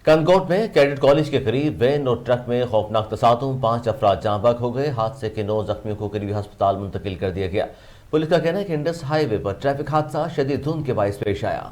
کنکوٹ میں cadet college کے قریب وین اور ٹرک میں خوفناک تصادم، 5 افراد جاں بحق ہو گئے۔ حادثے کے 9 زخمیوں کو قریبی ہسپتال منتقل کر دیا گیا۔ پولیس کا کہنا ہے کہ انڈس ہائی وے پر ٹریفک حادثہ شدید دھند کے باعث پیش آیا۔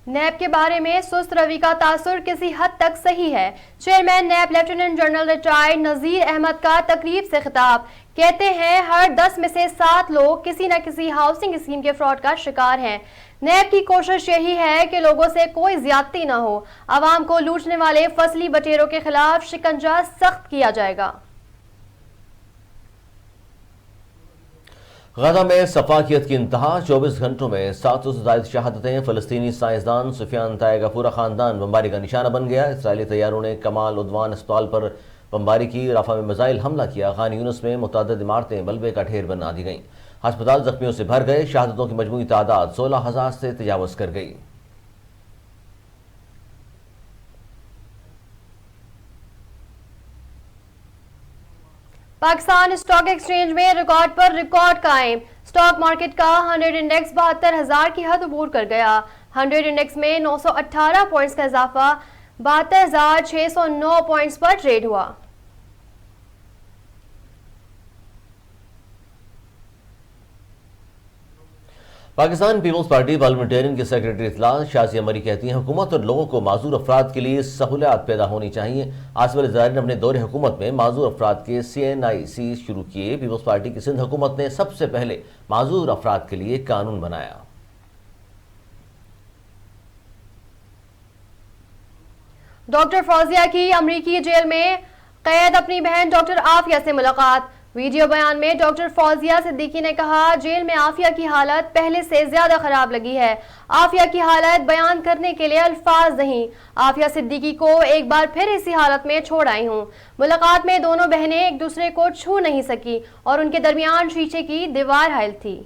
نیب کے بارے میں سست روی کا تاثر کسی حد تک صحیح ہے۔ Chairman NAB lieutenant general retired Nazir Ahmed کا تقریب سے خطاب، کہتے ہیں ہر 10 میں سے 7 لوگ کسی نہ کسی ہاؤسنگ اسکیم کے فراڈ کا شکار ہیں۔ نیب کی کوشش یہی ہے کہ لوگوں سے کوئی زیادتی نہ ہو۔ عوام کو لوٹنے والے فصلی بٹیروں کے خلاف شکنجہ سخت کیا جائے گا۔ غزہ میں سفاکیت کی انتہا، 24 گھنٹوں میں 700 سے زائد شہادتیں۔ فلسطینی سائنسدان سفیان طائع کا پورا خاندان بمباری کا نشانہ بن گیا۔ اسرائیلی طیاروں نے کمال عدوان اسپتال پر بمباری کی، رفح میں میزائل حملہ کیا۔ خان یونس میں متعدد عمارتیں ملبے کا ڈھیر بنا دی گئیں۔ ہسپتال زخمیوں سے بھر گئے۔ شہادتوں کی مجموعی تعداد 16,000 سے تجاوز کر گئی۔ پاکستان اسٹاک ایکسچینج میں ریکارڈ پر ریکارڈ قائم۔ اسٹاک مارکیٹ کا 100 انڈیکس 72,000 کی حد عبور کر گیا۔ 100 انڈیکس میں 918 پوائنٹس کا اضافہ 72,609 پوائنٹس پر ٹریڈ ہوا۔ پاکستان پیپلز پارٹی پارلیمنٹرین کے سیکریٹری اطلاع شازیہ مری کہتی ہیں حکومت اور لوگوں کو معذور افراد کے لیے سہولیات پیدا ہونی چاہیے۔ آصف علی زرداری نے اپنے دور حکومت میں معذور افراد کے CNIC شروع کیے۔ پیپلز پارٹی کی سندھ حکومت نے سب سے پہلے معذور افراد کے لیے قانون بنایا۔ ڈاکٹر فوزیہ کی امریکی جیل میں قید، اپنی بہن ڈاکٹر عافیہ سے ملاقات۔ ویڈیو بیان میں ڈاکٹر فوزیہ صدیقی نے کہا جیل میں عافیہ کی حالت پہلے سے زیادہ خراب لگی ہے۔ عافیہ کی حالت بیان کرنے کے لیے الفاظ نہیں۔ عافیہ صدیقی کو ایک بار پھر اسی حالت میں چھوڑ آئی ہوں۔ ملاقات میں دونوں بہنیں ایک دوسرے کو چھو نہیں سکی اور ان کے درمیان شیشے کی دیوار حائل تھی۔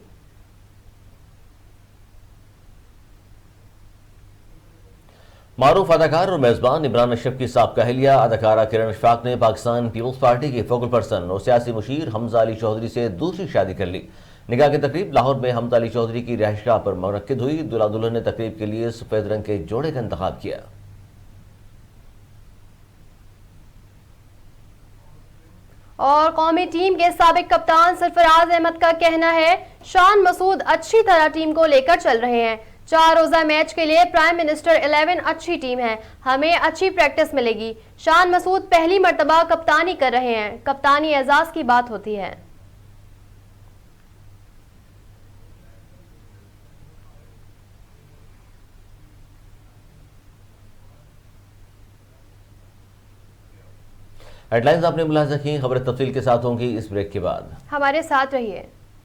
معروف اداکار اور میزبان عمران اشرف کی سابقہ اہلیہ اداکارہ کرن اشفاق نے پاکستان پیپلز پارٹی کے فوکل پرسن اور سیاسی مشیر حمزہ علی چودھری سے دوسری شادی کر لی۔ نکاح کی تقریب لاہور میں حمزہ علی چودھری کی رہائشگاہ پر منعقد ہوئی۔ دلہا دلہن نے تقریب کے لیے سفید رنگ کے جوڑے کا انتخاب کیا۔ اور قومی ٹیم کے سابق کپتان سرفراز احمد کا کہنا ہے شان مسعود اچھی طرح ٹیم کو لے کر چل رہے ہیں۔ 4 روزہ میچ کے لیے پرائم منسٹر 11 اچھی ٹیم ہے، ہمیں اچھی پریکٹس ملے گی۔ شان مسعود پہلی مرتبہ کپتانی کر رہے ہیں، کپتانی اعزاز کی بات ہوتی ہے۔ ہیڈ لائنز آپ نے ملاحظہ کی، خبریں تفصیل کے ساتھ ہوں گی اس بریک کے بعد۔ ہمارے ساتھ رہیے۔